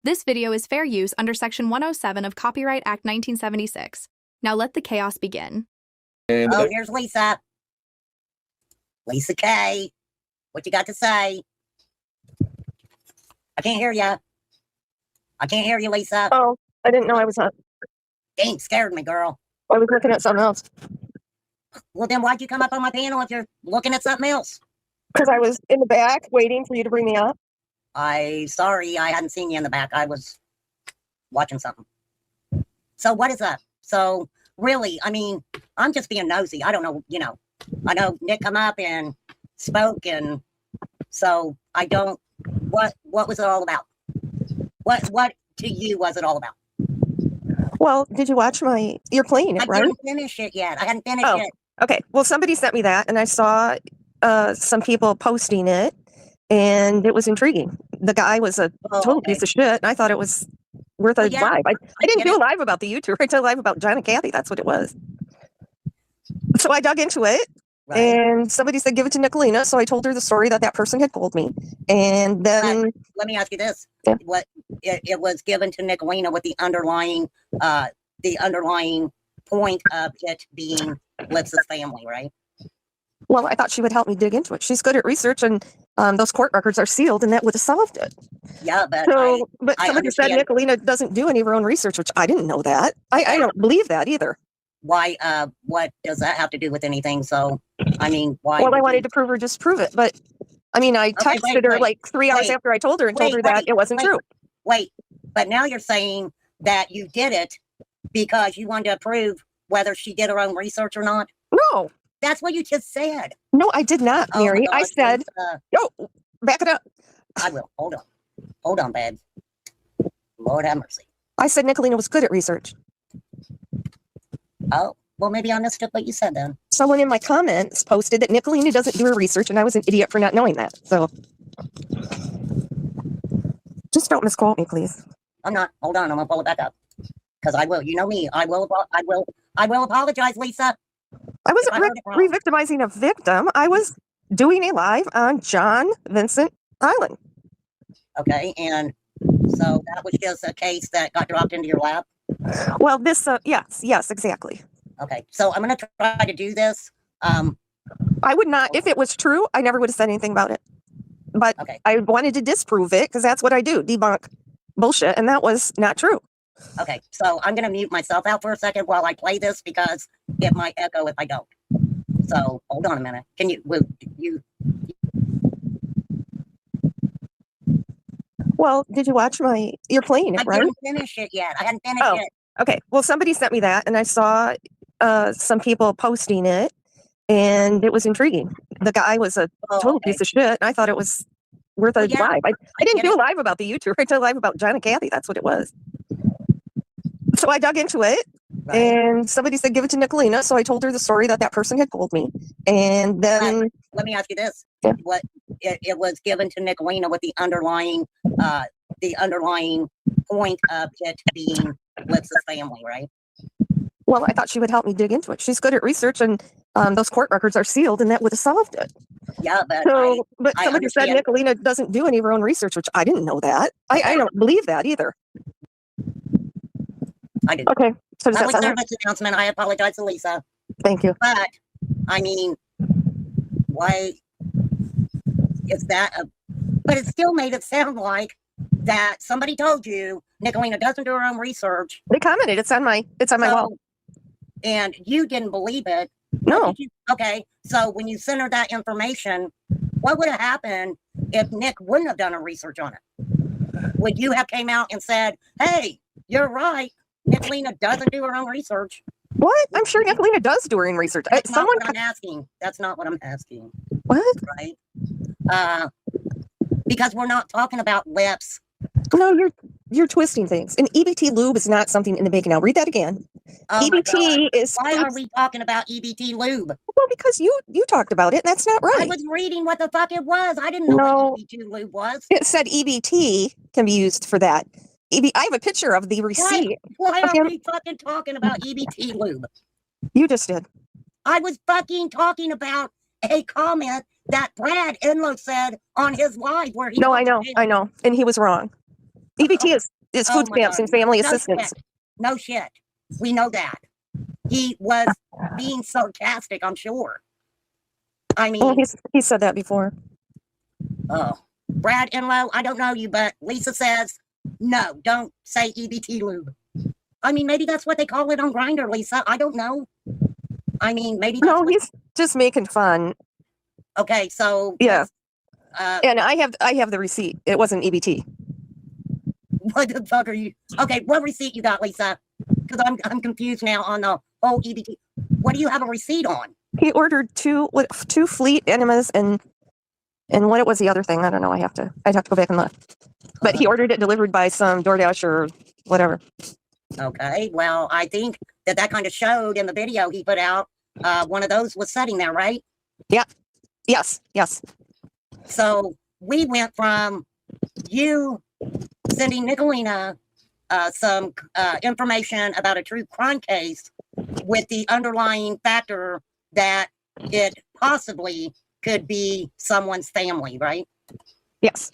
This video is fair use under Section 107 of Copyright Act 1976. Now let the chaos begin. Oh, here's Lisa. Lisa K. What you got to say? I can't hear you. I can't hear you, Lisa. Oh, I didn't know I was on. Dang, scared me, girl. I was looking at something else. Well, then why'd you come up on my panel if you're looking at something else? Because I was in the back waiting for you to bring me up. Sorry, I hadn't seen you in the back. I was watching something. So what is up? So really, I mean, I'm just being nosy. I don't know, I know Nick come up and spoke, and so I don't, what was it all about? What to you was it all about? Well, did you watch you're playing it, I right? didn't finish it yet. I hadn't finished it. Okay. Well, somebody sent me that, and I saw some people posting it, and it was intriguing. The guy was a total piece of shit, and I thought it was worth a live. I didn't do a live about the YouTuber. I did a live about John and Kathy. That's what it was. So I dug into it, and somebody said, give it to Nicolina. So I told her the story that person had told me. And then... let me ask you this. Yeah. It was given to Nicolina with the underlying point of it being Lipsa's family, right? Well, I thought she would help me dig into it. She's good at research, and those court records are sealed, and that would have solved it. Yeah, but but somebody said Nicolina doesn't do any of her own research, which I didn't know that. I don't believe that either. Why? What does that have to do with anything? So, I mean, why? Well, I wanted to prove or disprove it, but I mean, I texted her like 3 hours after I told her and told her that it wasn't true. Wait, but now you're saying that you did it because you wanted to prove whether she did her own research or not? No. That's what you just said. No, I did not, Mary. I said, no, back it up. I will. Hold on, babe. Lord have mercy. I said Nicolina was good at research. Oh, well, maybe I missed what you said then. Someone in my comments posted that Nicolina doesn't do her research, and I was an idiot for not knowing that. So just don't misquote me, please. I'm not. Hold on. I'm going to pull it back up. Because I will. You know me. I will apologize, Lisa. I wasn't re-victimizing a victim. I was doing a live on John Vincent Island. Okay, and so that was just a case that got dropped into your lap? Well, this, yes, exactly. Okay, so I'm going to try to do this. I would not, if it was true, I never would have said anything about it. But I wanted to disprove it, because that's what I do, debunk bullshit, and that was not true. Okay, so I'm going to mute myself out for a second while I play this, because it might echo if I don't. So, hold on a minute. Can you, Well, did you watch you're playing it, right? I didn't finish it yet. I hadn't finished it. Okay, well, somebody sent me that, and I saw some people posting it, and it was intriguing. The guy was a total piece of shit, and I thought it was worth a live. I didn't do a live about the YouTuber. I did a live about John and Kathy. That's what it was. So I dug into it, and somebody said, give it to Nicolina. So I told her the story that person had told me. And then... let me ask you this. Yeah. It was given to Nicolina with the underlying point of it being Lipsa's family, right? Well, I thought she would help me dig into it. She's good at research, and those court records are sealed, and that would have solved it. Yeah, but somebody said Nicolina doesn't do any of her own research, which I didn't know that. I don't believe that either. I do. Okay. So does Public service announcement. I apologize to Lisa. Thank you. But I mean, why is that? But it still made it sound like that somebody told you Nicolina doesn't do her own research. They commented. It's on my wall. And you didn't believe it. No. Okay. So when you sent her that information, what would have happened if Nick wouldn't have done her research on it? Would you have came out and said, "Hey, you're right. Nicolina doesn't do her own research"? What? I'm sure Nicolina does do her own research. That's not what I'm asking. That's not what I'm asking. What? Right? Because we're not talking about lips. No, you're twisting things. And EBT lube is not something in the bacon. Now read that again. Oh EBT is... Why are we talking about EBT lube? Well, because you talked about it, and that's not right. I was reading what the fuck it was. I didn't know what EBT lube was. It said EBT can be used for that. I have a picture of the receipt. Why are we fucking talking about EBT lube? You just did. I was fucking talking about a comment that Brad Enlow said on his live where he... No, I know. And he was wrong. EBT is Oh food my stamps God. and family No assistance. shit. No shit. We know that. He was being sarcastic, I'm sure. I Well, mean, he said that before. oh, Brad Enlow, I don't know you, but Lisa says, no, don't say EBT lube. I mean, maybe that's what they call it on Grindr, Lisa. I don't know. I mean, maybe that's No, what, he's just making fun. okay, so Yeah. uh, And I have the receipt. It wasn't E EBT. what the fuck are you? Okay, what receipt you got, Lisa? Because I'm confused now on the whole EBT. What do you have a receipt on? He ordered two Fleet enemas and what was the other thing? I don't know. I'd have to go back and look. But he ordered it delivered by some DoorDash or whatever. Okay, well, I think that kind of showed in the video he put out. One of those was sitting there, right? Yes. So we went from you sending Nicolina some information about a true crime case with the underlying factor that it possibly could be someone's family, right? Yes.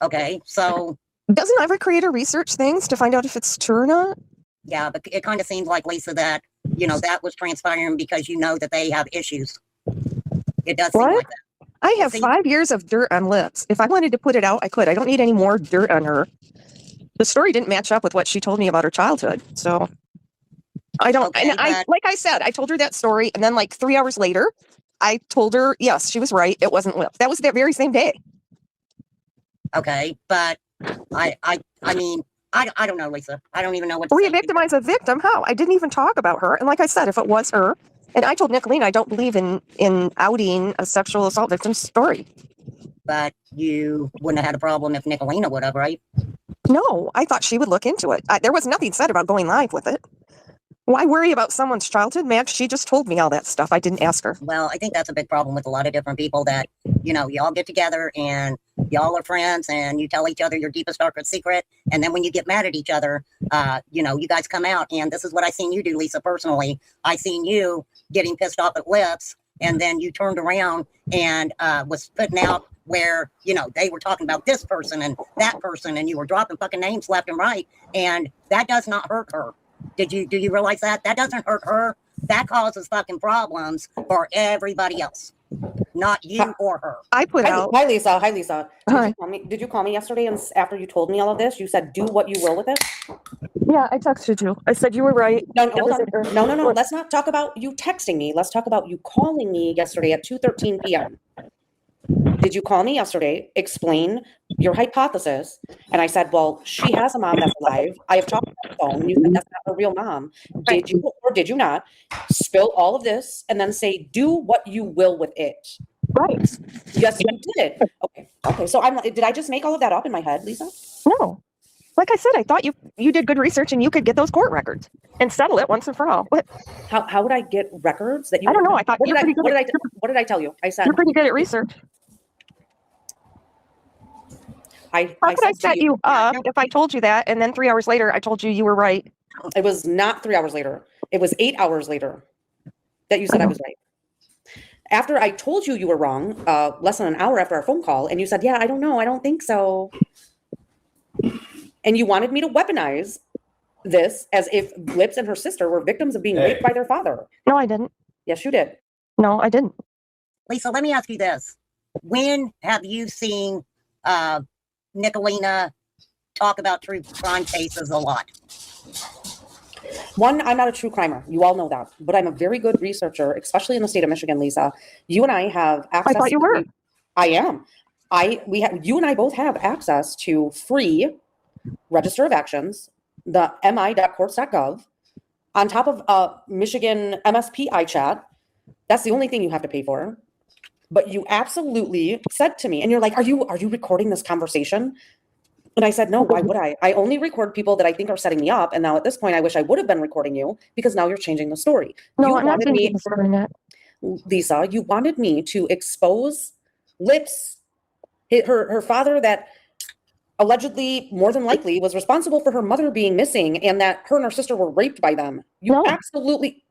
Okay, so Doesn't every creator research things to find out if it's true or not? yeah, but it kind of seems like, Lisa, that, you know, that was transpiring because you know that they have issues. It does seem What? like that. I have See? 5 years of dirt on Lips. If I wanted to put it out, I could. I don't need any more dirt on her. The story didn't match up with what she told me about her childhood. So I don't, Okay, and I, but- like I said, I told her that story. And then like 3 hours later, I told her, yes, she was right. It wasn't Lips. That was that very same day. Okay, but I mean, I don't know, Lisa. I don't even know what to say. Re-victimize a victim? How? I didn't even talk about her. And like I said, if it was her, and I told Nicolina, I don't believe in outing a sexual assault victim's story. But you wouldn't have had a problem if Nicolina would have, right? No, I thought she would look into it. There was nothing said about going live with it. Why worry about someone's childhood, Max? She just told me all that stuff. I didn't ask her. Well, I think that's a big problem with a lot of different people that, you know, y'all get together and y'all are friends and you tell each other your deepest, darkest secret. And then when you get mad at each other, you know, you guys come out, and this is what I seen you do, Lisa, personally. I seen you getting pissed off at Lips, and then you turned around and was putting out where, you know, they were talking about this person and that person, and you were dropping fucking names left and right. And that does not hurt her. Do you realize that? That doesn't hurt her. That causes fucking problems for everybody else, not you or her. I put out. Hi, Lisa. Hi, Lisa. Hi. Did you call me yesterday? And after you told me all of this, you said, do what you will with it? Yeah, I texted you. I said you were right. No, hold on. It was- No. Let's not talk about you texting me. Let's talk about you calling me yesterday at 2:13 p.m. Did you call me yesterday, explain your hypothesis? And I said, well, she has a mom that's alive. I have talked on the phone. You said that's not her real mom. Did you or did you not spill all of this and then say, do what you will with it? Right. Yes, you did. Okay. So did I just make all of that up in my head, Lisa? No. Like I said, I thought you did good research and you could get those court records and settle it once and for all. What? How would I get records that you? I don't know. I thought What you're did I, pretty good. what did I tell you? I said You're pretty good at research. I How could I said to set you up if I told you that, and then 3 hours later I told you were right? It was not 3 hours later. It was 8 hours later that you said I was right. After I told you were wrong, less than an hour after our phone call, and you said, yeah, I don't know. I don't think so. And you wanted me to weaponize this as if Lips and her sister were victims of being raped by their father. No, I didn't. Yes, you did. No, I didn't. Lisa, let me ask you this. When have you seen Nicolina talk about true crime cases a lot? One, I'm not a true crimer. You all know that. But I'm a very good researcher, especially in the state of Michigan, Lisa. You and I have access. I thought you were. I am. You and I both have access to free register of actions, the mi.courts.gov, on top of Michigan MSP iChat. That's the only thing you have to pay for. But you absolutely said to me, and you're like, are you recording this conversation? And I said, no, why would I? I only record people that I think are setting me up. And now at this point, I wish I would have been recording you because now you're changing the story. No, You I'm not wanted me, doing that. Lisa, you wanted me to expose Lips, her father that allegedly, more than likely, was responsible for her mother being missing and that her and her sister were raped by them. You No. absolutely...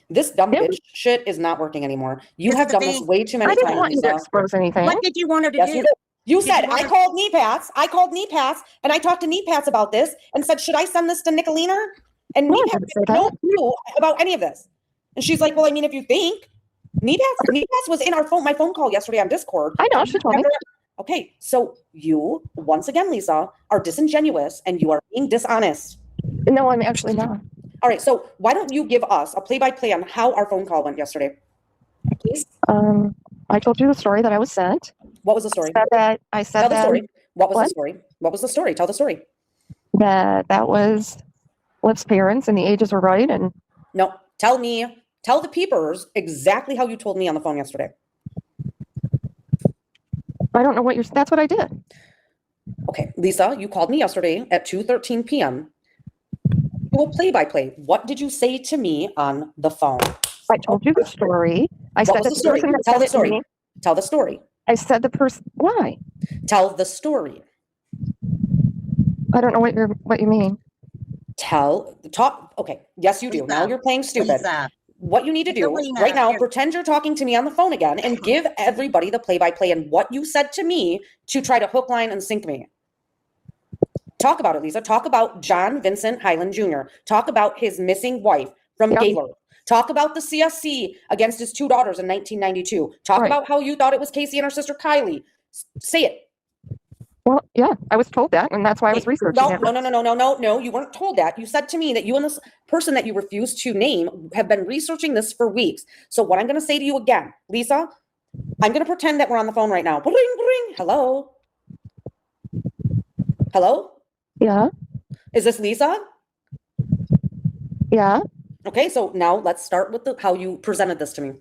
This dumb Yeah. bitch shit is not working anymore. You This have is the done this thing. way too I many didn't times, want you to Lisa. expose anything. What did you want her to Yes, do? you did. You Did said, you I ever- called NEPAS, and I talked to NEPAS about this and said, should I send this to Nicolina? And No, I NEPAS didn't say had no that. clue about any of this. And she's like, well, I mean, if you think, NEPAS was in my phone call yesterday on Discord. I know, she told me. Okay, so you, once again, Lisa, are disingenuous and you are being dishonest. No, I'm actually not. All right, so why don't you give us a play-by-play on how our phone call went yesterday? Please. I told you the story that I was sent. What was the story? I said Tell the that story. What was the What? story? What was the story? Tell the story. that was Liv's parents and the ages were right. And No, tell the peepers exactly how you told me on the phone yesterday. I don't know what that's what I did. Okay, Lisa, you called me yesterday at 2:13 p.m. Do a play-by-play. What did you say to me on the phone? I told you the story. I What said was that the story? person that Tell sent the it to story. me- Tell the story. I said the person. Why? Tell the story. I don't know what you mean. Talk. Okay, yes, you do. Now Lisa, you're playing stupid. Lisa, What you need to do Nicolina, right now, here. pretend you're talking to me on the phone again and give everybody the play-by-play and what you said to me to try to hook, line, and sink me. Talk about it, Lisa. Talk about John Vincent Highland Jr. Talk about his missing wife from Yep. Gaylord. Talk about the CSC against his two daughters in 1992. Talk Right. about how you thought it was Casey and her sister Kylie. Say it. Well, yeah, I was told that, and that's why I was researching No, it. no. You weren't told that. You said to me that you and this person that you refused to name have been researching this for weeks. So what I'm going to say to you again, Lisa, I'm going to pretend that we're on the phone right now. Bring, bring. Hello? Hello? Yeah, Is this Lisa? yeah. Okay, so now let's start with how you presented this to me.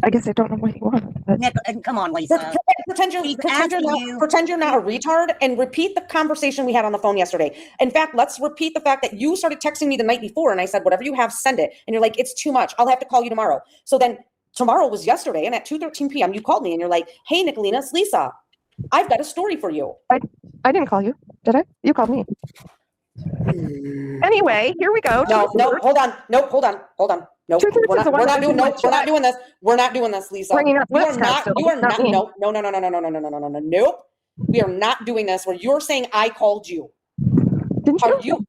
I guess I don't know what you want. But Nick, and come on, Lisa. Pretend He's asking you- you're not a retard and repeat the conversation we had on the phone yesterday. In fact, let's repeat the fact that you started texting me the night before and I said, whatever you have, send it. And you're like, it's too much. I'll have to call you tomorrow. So then tomorrow was yesterday and at 2:13 p.m. you called me and you're like, hey, Nicolina, it's Lisa. I've got a story for you. I didn't call you, did I? You called me. Anyway, here we go. No, hold on. Nope, hold on. No, Two-thirds we're is the one not that doing was in no, we're not doing this. We're not doing this, Lisa. Bringing up You are Lips not, still, you are not not, me. no. Nope. We are not doing this where you're saying I called you. Didn't Are you? you?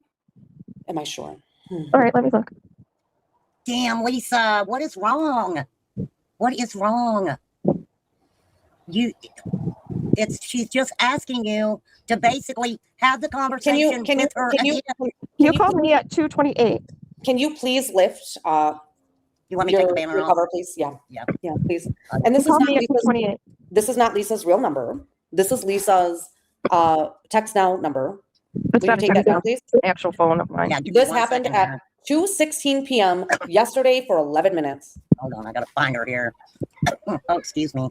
Am I sure? All right, let me look. Damn, Lisa, what is wrong? What is wrong? She's just asking you to basically have the conversation with her. You called me at 2:28. Can you please lift You want me to take the your banner off? cover, please? Yeah, please. And You called me at 2:28. this is not Lisa's real number. This is Lisa's text now number. It's Will you not take that down, please? an actual phone of mine. Yeah, give me This 1 happened second at here. 2:16 p.m. yesterday for 11 minutes. Hold on, I gotta find her here. Oh, excuse me.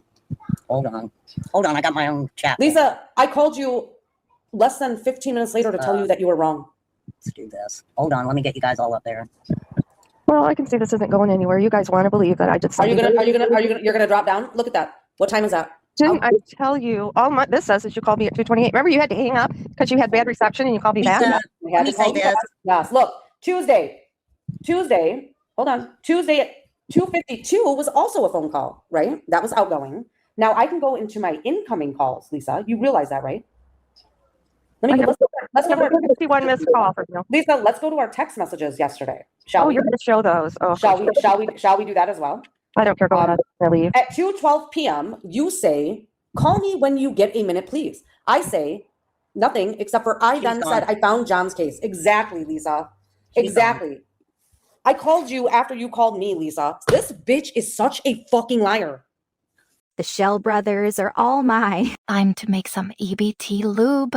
Hold on, I got my own chat. Lisa, I called you less than 15 minutes later to tell you that you were wrong. Let's do this. Hold on, let me get you guys all up there. Well, I can see this isn't going anywhere. You guys want to believe that I did Are you something. you're gonna drop down? Look at that. What time is that? Didn't I tell you? This says is you called me at 2:28. Remember, you had to hang up because you had bad reception and you called me back. Lisa, We had let me to call say you this. back. Yes. Look, Tuesday. Hold on. Tuesday at 2:52 was also a phone call, right? That was outgoing. Now I can go into my incoming calls, Lisa. You realize that, right? Let's go to our, 51 missed call from you. Lisa, let's go to our text messages yesterday. Shall Oh, we? you're going to show those. Oh, Shall we do that as well? I don't care. Go ahead. I leave. At 2:12 p.m., you say, call me when you get a minute, please. I say nothing except for I then She's said gone. I found John's case. Exactly, Lisa. She's Exactly. I called you after you called me, Lisa. This bitch is such a fucking liar. The Shell brothers are all mine. I'm to make some EBT lube.